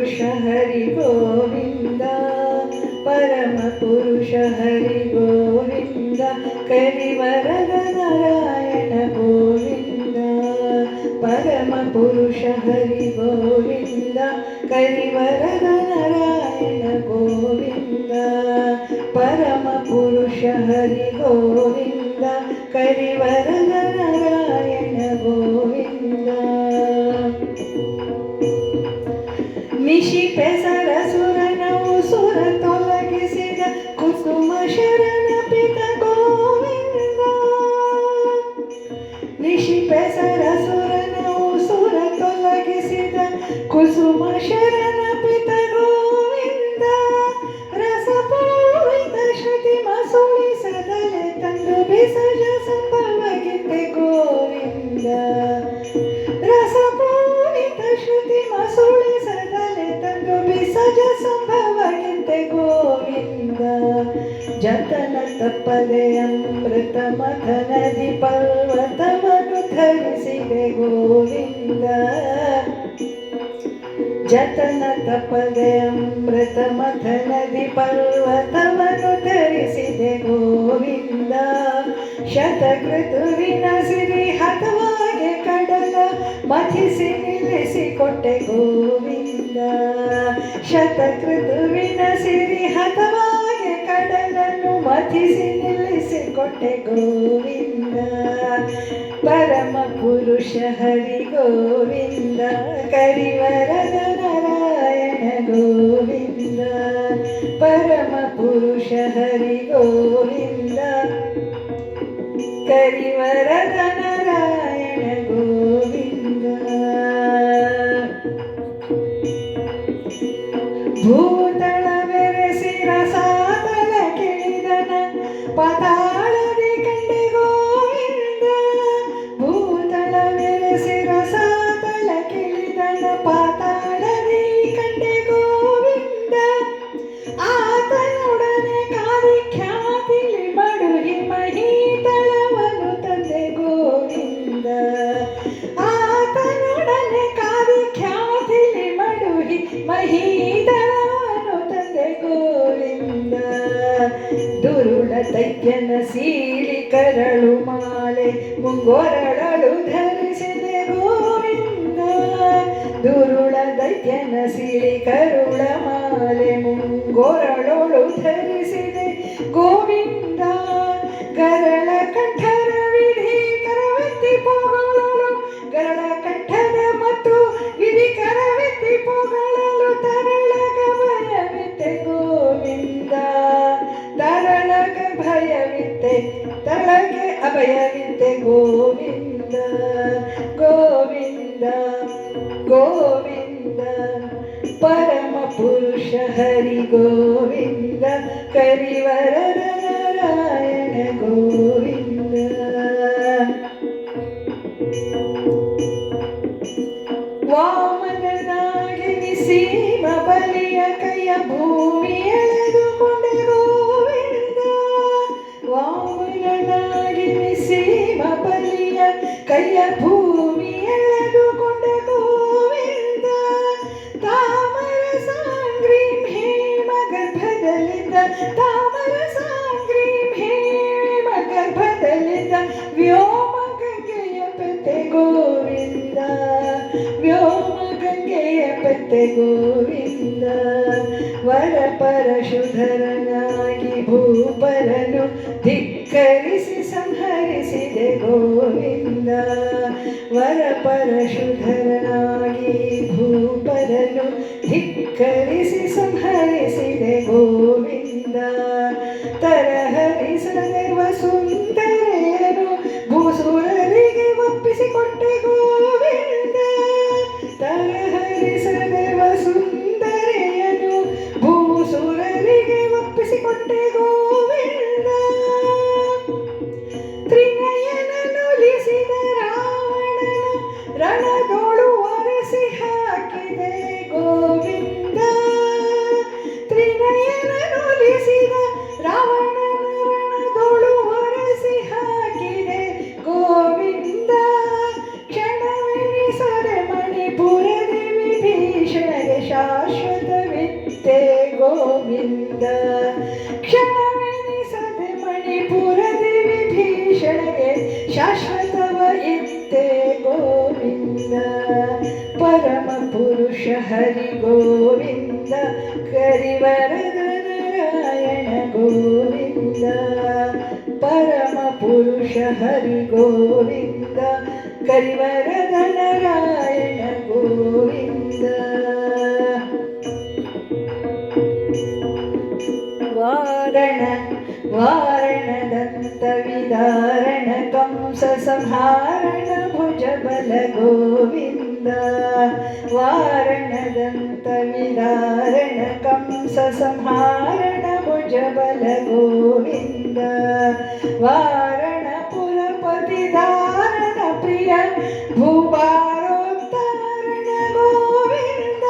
ಪುರುಷ ಹರಿ ಗೋವಿಂದ, ಪರಮ ಪುರುಷ ಹರಿ ಗೋವಿಂದ, ಕರಿವರದ ನಾರಾಯಣ ಗೋವಿಂದ. ಪರಮ ಪುರುಷ ಹರಿ ಗೋವಿಂದ, ಕರಿವರದ ನಾರಾಯಣ ಗೋವಿಂದ. ಪರಮ ಪುರುಷ ಹರಿ ಗೋವಿಂದ, ಕರಿವರದ ನಾರಾಯಣ ಗೋವಿಂದ. ನಿಶಿ ಪೆಸರ ಸುರನ ಉಸುರ ತೊಲಗಿಸಿದ ಕುಸುಮ ಶರಣ ಪಿತ ಗೋವಿಂದ. ನಿಶಿ ಪೆಸರ ಸುರನ ಉಸುರ ತೊಲಗಿಸಿದ ಕುಸುಮ ಶರಣ ಪಿತ ಗೋವಿಂದ. ರಸಪೂರಿತ ಶ್ರುತಿ ಮಸುಳಿಸದಲೆ ತಂದು ಬಿಸಜ ಸಂಭವಗಿದ್ದೆ ಗೋವಿಂದ. ರಸಪೂರಿತ ಶ್ರುತಿ ಮಸುಳಿಸದಲೆ ತಂದು ಬಿಸಜ ಸಂಭವಗಿದ್ದೆ ಗೋವಿಂದ. ಜತನ ತಪ್ಪದೆ ಅಮೃತ ಮಥನದಿ ಪರ್ವತವನ್ನು ಧರಿಸಿದೆ ಗೋವಿಂದ. ಜತನ ತಪ್ಪದೆ ಅಮೃತ ಮಥನದಿ ಪರ್ವತವನ್ನು ಧರಿಸಿದೆ ಗೋವಿಂದ. ಶತಕೃತುವಿನ ಸಿರಿ ಹತವಾಗಿ ಕಡಲ ಮಥಿಸಿ ನಿಲ್ಲಿಸಿಕೊಟ್ಟೆ ಗೋವಿಂದ. ಶತಕೃತುವಿನ ಸಿರಿ ಹತವಾಗಿ ಕಡಲನ್ನು ಮಥಿಸಿ ನಿಲ್ಲಿಸಿಕೊಟ್ಟೆ ಗೋವಿಂದ. ಪರಮ ಪುರುಷ ಹರಿ ಗೋವಿಂದ, ಕರಿವರದ ನಾರಾಯಣ ಗೋವಿಂದ. ಪರಮ ಪುರುಷ ಹರಿ ಗೋವಿಂದ, ಕರಿವರದ ನಾರಾಯಣ ಗೋವಿಂದ. ಭೂತಳ ಬೆರೆಸಿ ರಸಾತಳ ಕೆಳಿದನ ಪಾತಾಳದಿ ಕಂಡೆ ಗೋವಿಂದ. ಭೂತಳ ಬೆರೆಸಿ ರಸಾತಳ ಕೆಳಿದನ ಪಾತಾಳದಿ ಕಂಡೆ ಗೋವಿಂದ. ಆತನೊಡನೆ ಕಾದಿ ಖ್ಯಾತಿಲಿ ಮಡುಹಿ ಮಹೀತಳವನ್ನು ತಂದೆ ಗೋವಿಂದ. ಆತನೊಡನೆ ಕಾದಿ ಖ್ಯಾತಿಲಿ ಮಡುಹಿ ಮಹೀತಳವನ್ನು ತಂದೆ ಗೋವಿಂದ. ದುರುಳ ದೈತ್ಯನ ಸೀಳಿ ಕರಳು ಮಾಲೆ ಮುಂಗೊರಳಲು ಧರಿಸಿದೆ ಗೋವಿಂದ. ದುರುಳ ದೈತ್ಯನ ಸೀಳಿ ಕರುಳ ಮಾಲೆ ಮುಂಗೊರಳೊಳು ಧರಿಸಿದೆ ಗೋವಿಂದ. ಗರಳ ಕಂಠರ ವಿಧಿ ಕರವೆತ್ತಿ ಪೊಗಳಲು, ಗರಳ ಕಂಠದ ಮತ್ತು ವಿಧಿ ಕರವೆತ್ತಿ ಪೊಗಳಲು ತರಳಗ ಭಯವಿತ್ತೆ ಗೋವಿಂದ. ತರಳಗ ಭಯವಿತ್ತೆ, ತರಳಗೆ ಅಭಯವಿತ್ತೆ ಗೋವಿಂದ. ಗೋವಿಂದ ಗೋವಿಂದ. ಪರಮ ಪುರುಷ ಹರಿ ಗೋವಿಂದ, ಕರಿವರದ ನಾರಾಯಣ ಗೋವಿಂದ. ವಾಮನನಾಗಿ ನಿಸೀಮ ಬಲಿಯ ಕೈಯ ಭೂಮಿ ಎಳೆದುಕೊಂಡೆ ಗೋವಿಂದ. ವಾಮನನಾಗಿ ನಿಸೀಮ ಬಲಿಯ ಕೈಯ ಭೂಮಿ ಎಳೆದುಕೊಂಡೆ ಗೋವಿಂದ. ತಾಮರ ಸಾಂಗ್ರೀಂ ಹೇಮ ಗರ್ಭದಲ್ಲಿದ್ದ, ತಾಮರ ಸಾಂಗ್ರೀಂ ಹೇಮ ಗರ್ಭದಲ್ಲಿದ್ದ ವ್ಯೋಮ ಗಂಗೆಯ ಪೆತ್ತೆ ಗೋವಿಂದ. ವ್ಯೋಮ ಗಂಗೆಯ ಪೆತ್ತೆ ಗೋವಿಂದ. ವರ ಪರಶುಧರನಾಗಿ ಭೂಪರನು ಧಿಕ್ಕರಿಸಿ ಸಂಹರಿಸಿದೆ ಗೋವಿಂದ. ವರ ಪರಶುಧರನಾಗಿ ಭೂಪರನು ಧಿಕ್ಕರಿಸಿ ಸಂಹರಿಸಿದೆ ಗೋವಿಂದ. ತರಹರಿಸದೆವ ಸುಂದರೆಯನು ಭೂಸುರರಿಗೆ ಒಪ್ಪಿಸಿಕೊಟ್ಟೆ ಗೋವಿಂದ. ತರಹರಿಸದೆವ ಸುಂದರೆಯನು ಭೂಸುರರಿಗೆ ಒಪ್ಪಿಸಿಕೊಟ್ಟೆ ಗೋವಿಂದ. ತ್ರಿನಯನನುಲಿಸಿದ ರಾವಣನ ರಣದೋಳು ಒರೆಸಿ ಹಾಕಿದೆ ಗೋವಿಂದ. ತ್ರಿನಯನನುಲಿಸಿದ ರಾವಣನ ರಣದೋಳು ಒರೆಸಿ ಹಾಕಿದೆ ಗೋವಿಂದ. ಕ್ಷಣ ಗೋವಿಂದ ಕ್ಷಣವೆನಿಸದೆ ಮಣಿಪುರದಿ ವಿಭೀಷಣಗೆ ಶಾಶ್ವತವ ಇತ್ತೆ ಗೋವಿಂದ ಪರಮ ಪುರುಷ ಹರಿ ಗೋವಿಂದ ಕರಿವರದ ನಾರಾಯಣ ಗೋವಿಂದ ಪರಮ ಪುರುಷ ಹರಿ ಗೋವಿಂದ ಕರಿವರದ ನಾರಾಯಣ ಗೋವಿಂದ ವಾರಣದಂತ ವಿದಾರಣ ಕಂಸ ಸಂಹಾರಣ ಭುಜಬಲ ಗೋವಿಂದ ವಾರಣದಂತ ವಿದಾರಣ ಕಂಸ ಸಂಹಾರಣ ಭುಜಬಲ ಗೋವಿಂದ ವಾರಣಪುರಪತಿ ಧಾರಣ ಪ್ರಿಯ ಭೂಭಾರೋದ್ಧಾರಣ ಗೋವಿಂದ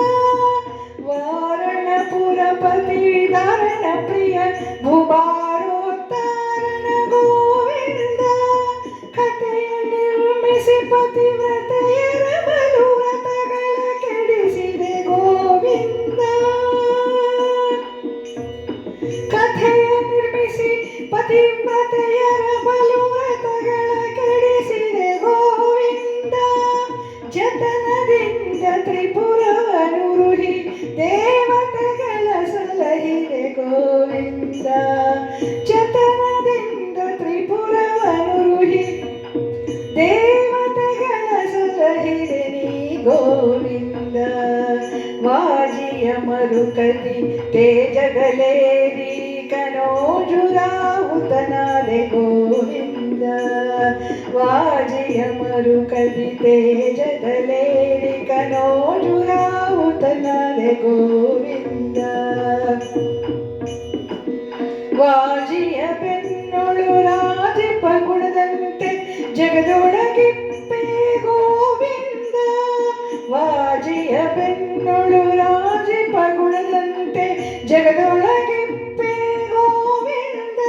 ವಾರಣಪುರಪತಿ ಧಾರಣ ಪ್ರಿಯ ಭೂಭಾರೋದ್ಧಾರಣ ಗೋವಿಂದ ಕಥೆಯ ನಿರ್ಮಿಸಿ ಪತಿವ್ರತೆಯರ ಬಲು ವ್ರತಗಳ ಕೆಡಿಸಿದೆ ಗೋವಿಂದ ಕಥೆಯ ನಿರ್ಮಿಸಿ ಪತಿವ್ರತೆಯರ ಬಲು ವ್ರತಗಳ ಕೆಡಿಸಿದೆ ಗೋವಿಂದ ಜತನದಿಂದ ತ್ರಿಪುರವನುರುಹಿ ದೇವತೆಗಳ ಸಲಹಿದೆ ಗೋವಿಂದ ಜತನದಿಂದ ತ್ರಿಪುರವನುರುಹಿ ದೇವತೆಗಳ ಸಲಹಿದೆ ನೀ ಗೋವಿಂದ ವಾಜಿಯ ಮರುಕತಿ ತೇಜದಲೇರಿ ಕನೋಜುರಾಹುತನಾದೆ ಗೋವಿಂದ ವಾಜಿಯ ಮರುಕತಿ ತೇಜದಲೇರಿ ಕನೋಜುರಾಹುತನಾದೆ ಗೋವಿಂದ ವಾಜಿಯ ಬೆನ್ನೊಳು ರಾಜಿಪ ಗುಣದಂತೆ ಜಗದೊಳಗಿಪ್ಪೆ ಗೋವಿಂದ ವಾಜಿಯ ಬೆನ್ನೊಳು ರಾಜಿಪ ಗುಣದಂತೆ ಜಗದೊಳಗಿಪ್ಪೆ ಗೋವಿಂದ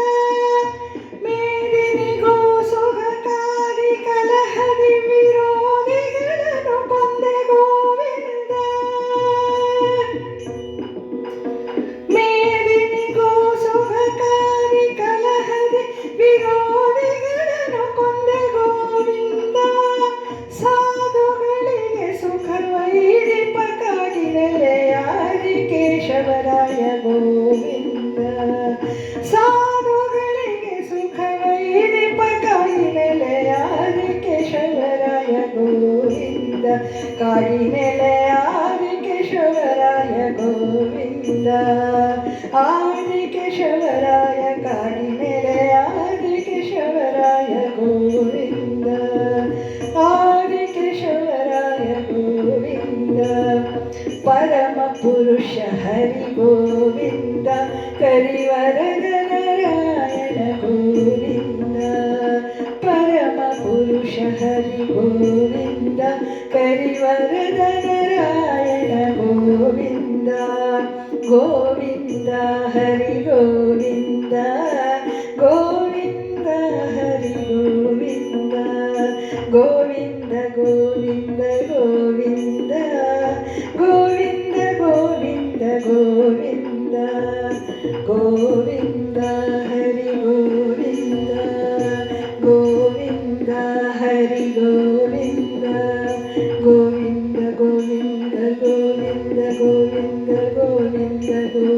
ಮೇದಿನಿಗೋ ಸುಖಕಾರಿ ಕಲಹದಿ ವಿರೋಧಿಗಳನ್ನು ಕೊಂದೆ ಗೋವಿಂದ ಮೇದಿನಿಗೋ ಸುಖಕಾರಿ ಕಲಹದಿ ವಿರೋಧಿಗಳನ್ನು ಕೊಂದೆ ಗೋವಿಂದ ಸಾಧುಗಳಿಗೆ ಸುಖವೈರಿಪಕ್ಕಾಗಿ ನೆಲೆಯಾದಿ ಕೇಶವರಾಯ ಗೋವಿಂದ ಸಾಧುಗಳಿಗೆ ಸುಖವೈರಿಪಕ್ಕಾಗಿ ನೆಲೆಯಾದಿ ಕೇಶವರಾಯ ಗೋವಿಂದ ಕಾಗಿ ನೆಲೆಯಾದಿ ಕೇಶವರಾಯ ಗೋವಿಂದ ಆದಿ ಕೇಶವರಾಯ ಕಾಗಿ ನೆಲೆಯಾದಿ ಕೇಶವರಾಯ ಗೋವಿಂದ ಆದಿ ಕೇಶವರಾಯ ಗೋವಿಂದ ಪರಮ ಪುರುಷ ಹರಿ ಗೋವಿಂದ ಕರಿವರದ ನಾರಾಯಣ ಗೋವಿಂದ ಪರಮ ಪುರುಷ ಹರಿ ಗೋವಿಂದ ಕರಿವರದ ನಾರಾಯಣ ಗೋವಿಂದ ಗೋವಿಂದ ಹರಿ ಗೋವಿಂದ ಗೋವಿಂದ ಹರಿ ಗೋವಿಂದ ಗೋವಿಂದ ಗೋವಿಂದ ಗೋವಿಂದ ಗೋವಿಂದ ಗೋವಿಂದ ಗೋವಿಂದ ಗೋವಿಂದ ಹರಿ ಗೋವಿಂದ ಗೋವಿಂದ ಹರಿ ಗೋವಿಂದ ಗೋವಿಂದ ಗೋವಿಂದ ಗೋವಿಂದ ಗೋವಿಂದ ಗೋವಿಂದ ಗೋವಿಂದ